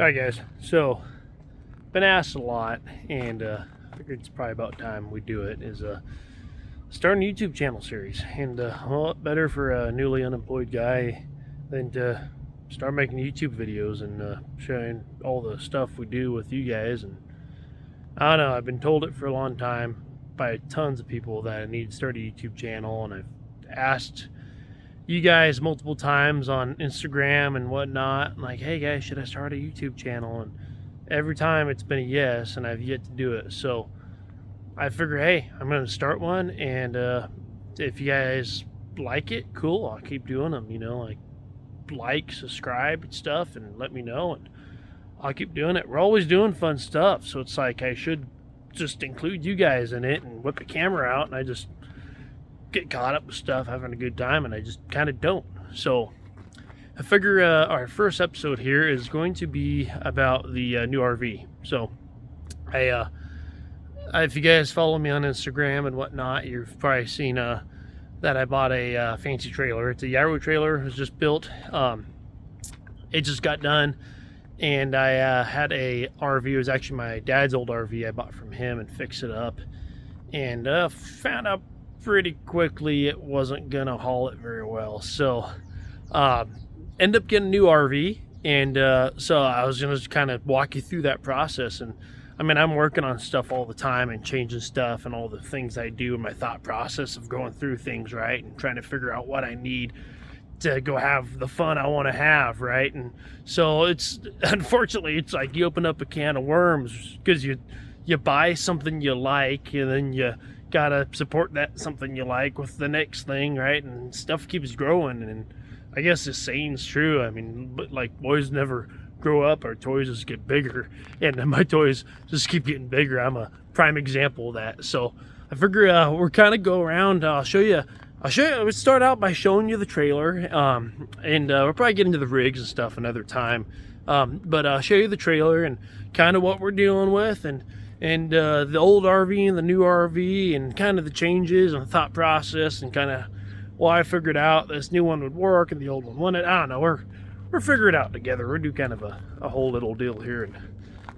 Alright guys, so been asked a lot, and I figured it's probably about time we do it, is starting a YouTube channel series. And what better for a newly unemployed guy than to start making YouTube videos and sharing all the stuff we do with you guys. And I don't know, I've been told it for a long time by tons of people that I need to start a YouTube channel, and I've asked you guys multiple times on Instagram and whatnot, like, hey guys, should I start a YouTube channel? And every time it's been a yes, and I've yet to do it. So I figure, hey, I'm gonna start one, and if you guys like it, cool, I'll keep doing them, you know, like, subscribe and stuff, and let me know, and I'll keep doing it. We're always doing fun stuff, so it's like I should just include you guys in it and whip the camera out, and I just get caught up with stuff, having a good time, and I just kind of don't. So I figure our first episode here is going to be about the new RV. So if you guys follow me on Instagram and whatnot, you've probably seen that I bought a fancy trailer. It's a Yarrow trailer. It was just built. It just got done, and I had a RV. It was actually my dad's old RV. I bought from him and fixed it up, and found out pretty quickly it wasn't gonna haul it very well. So end up getting a new RV, and so I was gonna just kind of walk you through that process. And I mean, I'm working on stuff all the time and changing stuff and all the things I do in my thought process of going through things, right, and trying to figure out what I need to go have the fun I want to have, right? And so it's, unfortunately, it's like you open up a can of worms, because you buy something you like, and then you gotta support that something you like with the next thing, right? And stuff keeps growing. And I guess this saying's true. I mean, but like, boys never grow up, our toys just get bigger, and my toys just keep getting bigger. I'm a prime example of that. So I figure we're kind of go around. I'll show you. We'll start out by showing you the trailer, and we'll probably get into the rigs and stuff another time. But I'll show you the trailer and kind of what we're dealing with, and the old RV and the new RV, and kind of the changes and the thought process, and kind of why I figured out this new one would work and the old one wouldn't. I don't know. We're figuring it out together. We'll do kind of a whole little deal here,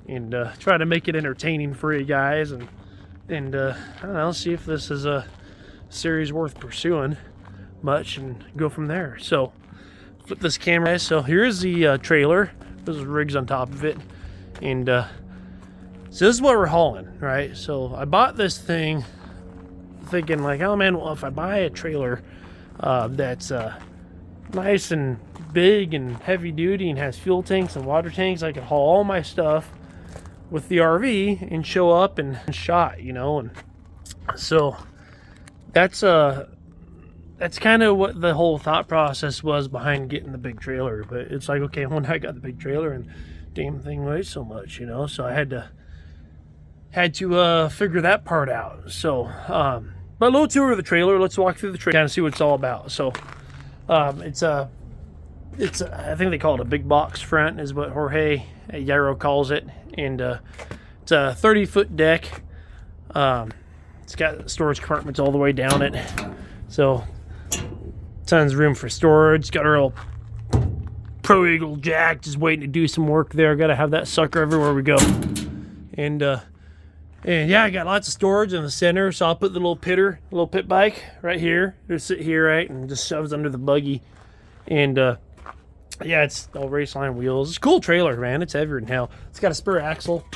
and try to make it entertaining for you guys, and I don't know, see if this is a series worth pursuing much, and go from there. So flip this camera. So here's the trailer. There's rigs on top of it, and so this is what we're hauling, right? So I bought this thing thinking like, oh man, well, if I buy a trailer that's nice and big and heavy duty and has fuel tanks and water tanks, I can haul all my stuff with the RV and show up and shot, you know. And so that's kind of what the whole thought process was behind getting the big trailer. But it's like, okay, when I got the big trailer, and damn thing weighs so much, you know, so I had to figure that part out. So but a little tour of the trailer. Let's walk through the trailer, kind of see what it's all about. So it's I think they call it a big box front, is what Jorge at Yarrow calls it. And it's a 30-foot deck. It's got storage compartments all the way down it, so tons of room for storage. Got our little Pro Eagle jack just waiting to do some work there. Got to have that sucker everywhere we go. And yeah, I got lots of storage in the center, so I'll put the little pit bike right here. Just sit here, right, and just shoves under the buggy. And yeah, it's all race line wheels. It's a cool trailer, man. It's heavier than hell. It's got a spare axle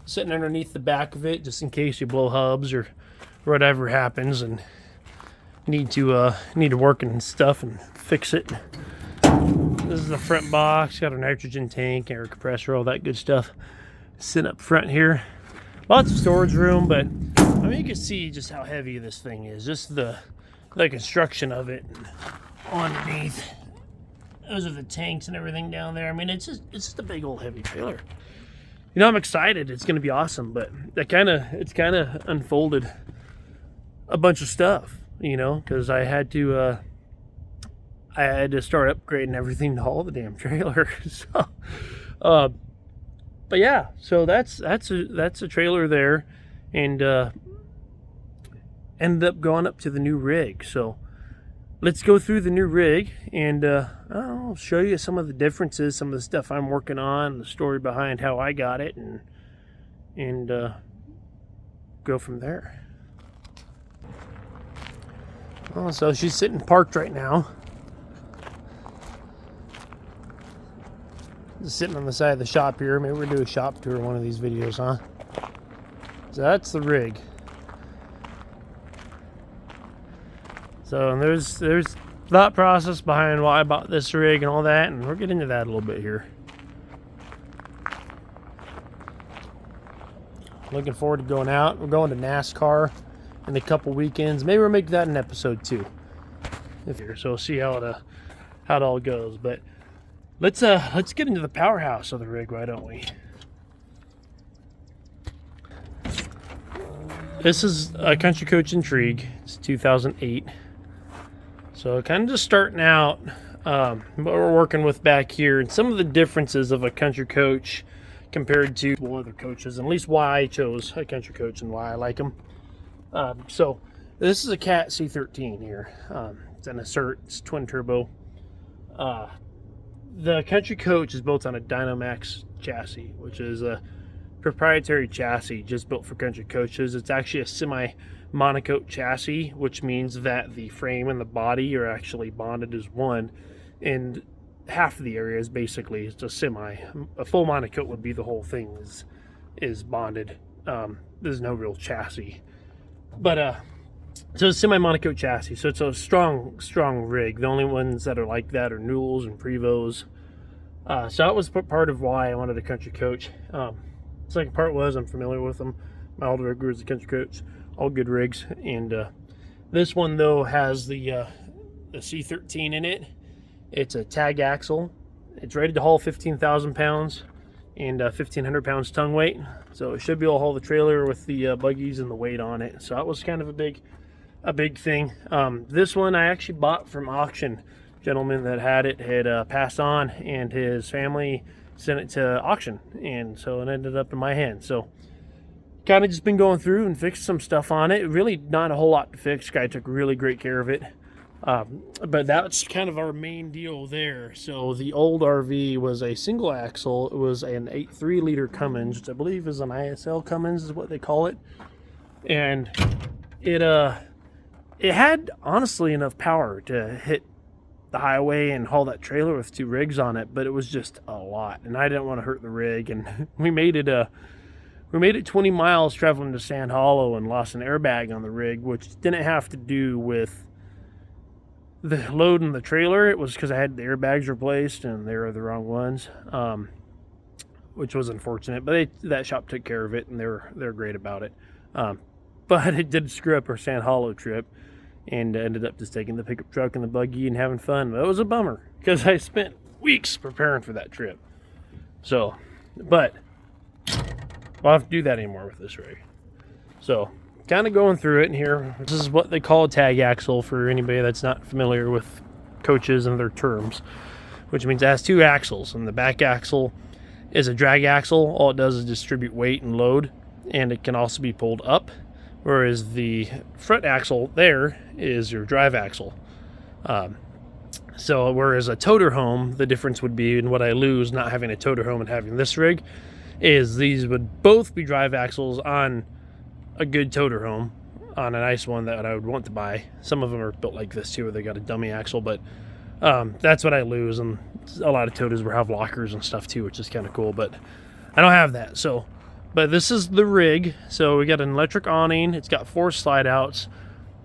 sitting underneath the back of it, just in case you blow hubs or whatever happens and need to work and stuff and fix it. This is the front box. Got a nitrogen tank, air compressor, all that good stuff sitting up front here. Lots of storage room, but I mean, you can see just how heavy this thing is. Just the construction of it underneath. Those are the tanks and everything down there. I mean, it's just a big old heavy trailer. You know, I'm excited. It's going to be awesome, but it's kind of unfolded a bunch of stuff, you know, because I had to start upgrading everything to haul the damn trailer. So, but yeah, so that's a trailer there, and ended up going up to the new rig. So let's go through the new rig, and I'll show you some of the differences, some of the stuff I'm working on, the story behind how I got it, and go from there. Oh, so she's sitting parked right now. Just sitting on the side of the shop here. Maybe we'll do a shop tour one of these videos, huh? So that's the rig. So and there's thought process behind why I bought this rig and all that, and we'll get into that a little bit here. Looking forward to going out. We're going to NASCAR in a couple weekends. Maybe we'll make that an episode too. So we'll see how it all goes. But let's get into the powerhouse of the rig, why don't we? This is a Country Coach Intrigue. It's 2008. So kind of just starting out what we're working with back here, and some of the differences of a Country Coach compared to other coaches, and at least why I chose a Country Coach and why I like them. So this is a Cat C13 here. It's an Assert, it's twin turbo. The Country Coach is built on a Dynamax chassis, which is a proprietary chassis just built for Country Coaches. It's actually a semi-monocoque chassis, which means that the frame and the body are actually bonded as one, and half of the area is basically it's a semi. A full monocoque would be the whole thing is bonded. There's no real chassis, but so it's a semi-monocoque chassis, so it's a strong rig. The only ones that are like that are Newells and Prevos. So that was part of why I wanted a Country Coach. Second part was I'm familiar with them. My old rig was a Country Coach, all good rigs. And this one though has the C13 in it. It's a tag axle. It's rated to haul 15,000 pounds and 1,500 pounds tongue weight. So it should be able to haul the trailer with the buggies and the weight on it. So that was kind of a big thing. This one I actually bought from auction. Gentleman that had it had passed on, and his family sent it to auction, and so it ended up in my hands. So kind of just been going through and fixed some stuff on it. Really not a whole lot to fix. Guy took really great care of it. But that's kind of our main deal there. So the old RV was a single axle. It was an 8.3 liter Cummins, which I believe is an ISL Cummins is what they call it. And it had honestly enough power to hit the highway and haul that trailer with two rigs on it, but it was just a lot, and I didn't want to hurt the rig. And we made it 20 miles traveling to Sand Hollow and lost an airbag on the rig, which didn't have to do with the load in the trailer. It was because I had the airbags replaced and they were the wrong ones, which was unfortunate, but that shop took care of it, and they're great about it. But it did screw up our Sand Hollow trip, and ended up just taking the pickup truck and the buggy and having fun. But it was a bummer because I spent weeks preparing for that trip. So, but I'll have to do that anymore with this rig. So kind of going through it here. This is what they call a tag axle for anybody that's not familiar with coaches and their terms, which means it has two axles, and the back axle is a drag axle. All it does is distribute weight and load, and it can also be pulled up, whereas the front axle there is your drive axle. So whereas a toter home, the difference would be, and what I lose not having a toter home and having this rig, is these would both be drive axles on a good toter home, on a nice one that I would want to buy. Some of them are built like this too, where they got a dummy axle, but that's what I lose. And a lot of toters will have lockers and stuff too, which is kind of cool, but I don't have that. So, but this is the rig. So we got an electric awning. It's got 4 slide outs.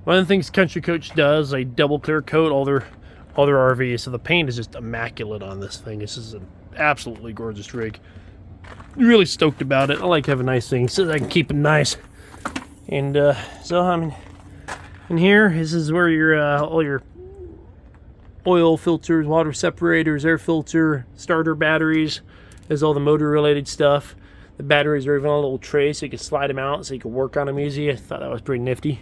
One of the things Country Coach does, they double clear coat all their RVs, so the paint is just immaculate on this thing. This is an absolutely gorgeous rig. Really stoked about it. I like having nice things so I can keep it nice. And so I mean, in here, this is where your all your oil filters, water separators, air filter, starter batteries. There's all the motor related stuff. The batteries are even on a little tray, so you can slide them out so you can work on them easy. I thought that was pretty nifty.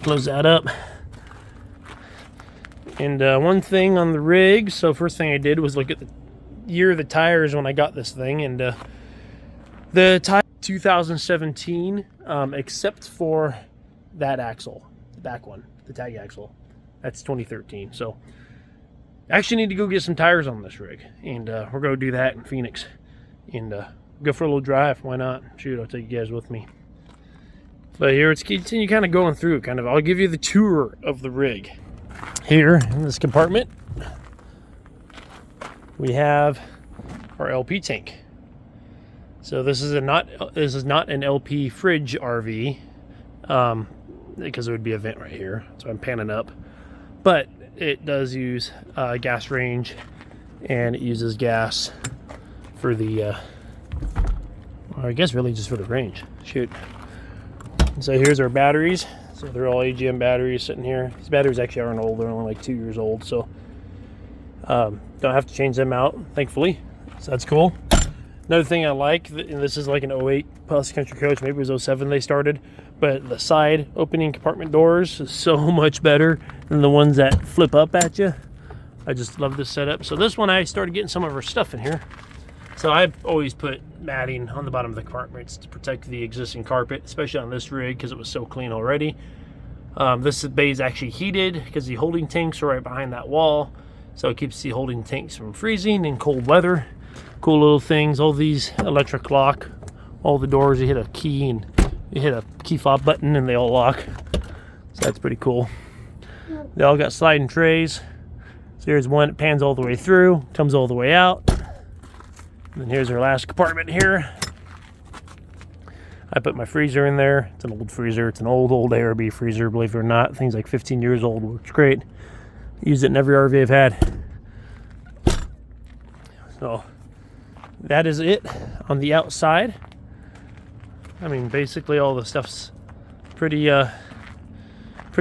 Close that up. And one thing on the rig, so first thing I did was look at the year of the tires when I got this thing, and the tire 2017, except for that axle, the back one. the tag axle. That's 2013. So I actually need to go get some tires on this rig, and we're going to do that in Phoenix, and go for a little drive. Why not? Shoot, I'll take you guys with me. But here, let's continue kind of going through it. I'll give you the tour of the rig. Here in this compartment, we have our LP tank. So this is not an LP fridge RV, because it would be a vent right here. So I'm panning up, but it does use gas range, and it uses gas for the, or I guess really just for the range. Shoot. So here's our batteries. So they're all AGM batteries sitting here. These batteries actually aren't old. They're only like 2 years old. So don't have to change them out, thankfully. So that's cool. Another thing I like, and this is like an 08 plus Country Coach, maybe it was 07 they started, but the side opening compartment doors is so much better than the ones that flip up at you. I just love this setup. So this one, I started getting some of our stuff in here. So I've always put matting on the bottom of the compartments to protect the existing carpet, especially on this rig because it was so clean already. This bay is actually heated because the holding tanks are right behind that wall, so it keeps the holding tanks from freezing in cold weather. Cool little things. All these electric lock. All the doors, you hit a key and you hit a key fob button and they all lock. So that's pretty cool. They all got sliding trays. So here's one that pans all the way through, comes all the way out. And then here's our last compartment here. I put my freezer in there. It's an old freezer. It's an old ARB freezer, believe it or not. Thing's like 15 years old. Works great. Use it in every RV I've had. So that is it on the outside. I mean, basically all the stuff's pretty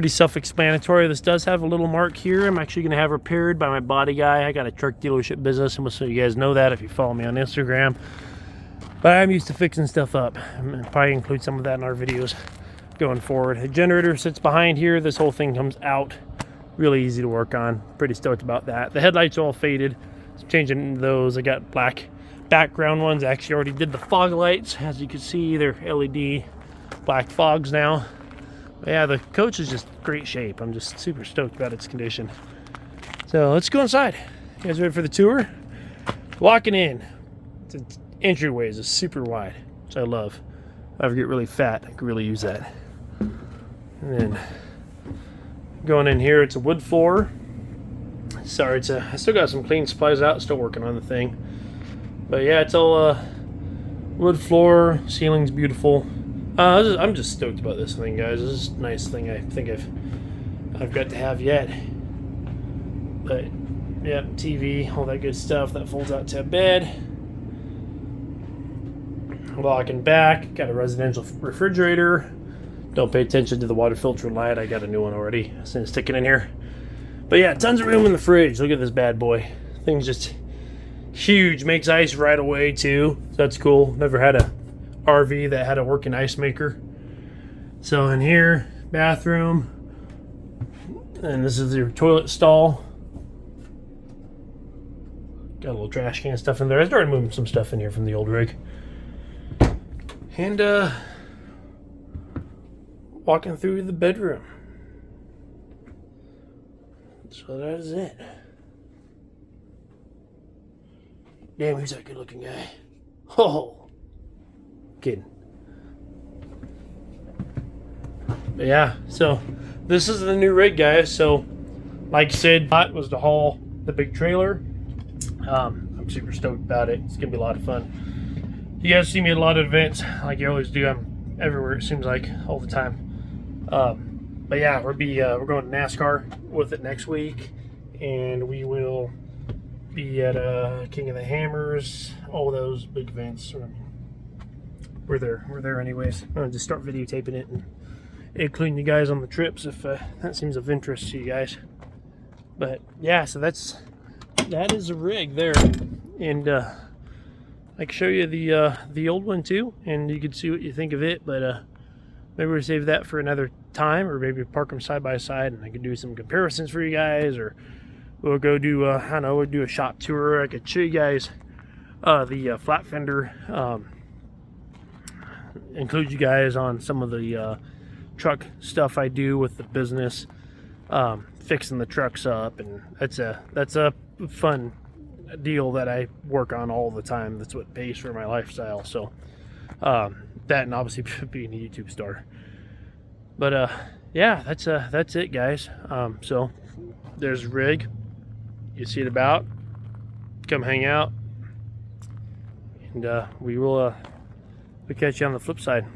self-explanatory. This does have a little mark here. I'm actually going to have repaired by my body guy. I got a truck dealership business, and most of you guys know that if you follow me on Instagram. But I'm used to fixing stuff up. I'm going to probably include some of that in our videos going forward. The generator sits behind here. This whole thing comes out. Really easy to work on. Pretty stoked about that. The headlights are all faded. So changing those. I got black background ones. I actually already did the fog lights. As you can see, they're LED black fogs now. But yeah, the coach is just great shape. I'm just super stoked about its condition. So let's go inside. You guys ready for the tour? Walking in. The entryways is super wide, which I love. If I ever get really fat, I could really use that. And then going in here, it's a wood floor. Sorry, I still got some clean supplies out, still working on the thing. But yeah, it's all wood floor, ceiling's beautiful. I'm just stoked about this thing, guys. This is a nice thing I think I've got to have yet. But yeah, TV, all that good stuff. That folds out to a bed. Walking back, got a residential refrigerator. Don't pay attention to the water filter light. I got a new one already. It's sticking in here. But yeah, tons of room in the fridge. Look at this bad boy. Thing's just huge. Makes ice right away too. So that's cool. Never had a RV that had a working ice maker. So in here, bathroom. And this is your toilet stall. Got a little trash can stuff in there. I started moving some stuff in here from the old rig. And walking through the bedroom. So that is it. Damn, who's that good looking guy? Oh, kidding. But yeah, so this is the new rig, guys. So like I said, that was to haul the big trailer. I'm super stoked about it. It's gonna be a lot of fun. You guys see me at a lot of events, like you always do. I'm everywhere, it seems like, all the time. But yeah, we're going to NASCAR with it next week, and we will be at King of the Hammers, all those big events. We're there anyways. I'm gonna just start videotaping it and including you guys on the trips if that seems of interest to you guys. But yeah, so that is a rig there, and I can show you the old one too, and you can see what you think of it. But maybe we'll save that for another time, or maybe park them side by side and I can do some comparisons for you guys, or we'll go do I don't know, we'll do a shop tour. I could show you guys the flat fender, include you guys on some of the truck stuff I do with the business. fixing the trucks up, and that's a fun deal that I work on all the time. That's what pays for my lifestyle. So that, and obviously being a YouTube star. But yeah, that's it, guys. So there's rig. You see it about. Come hang out, and we'll catch you on the flip side.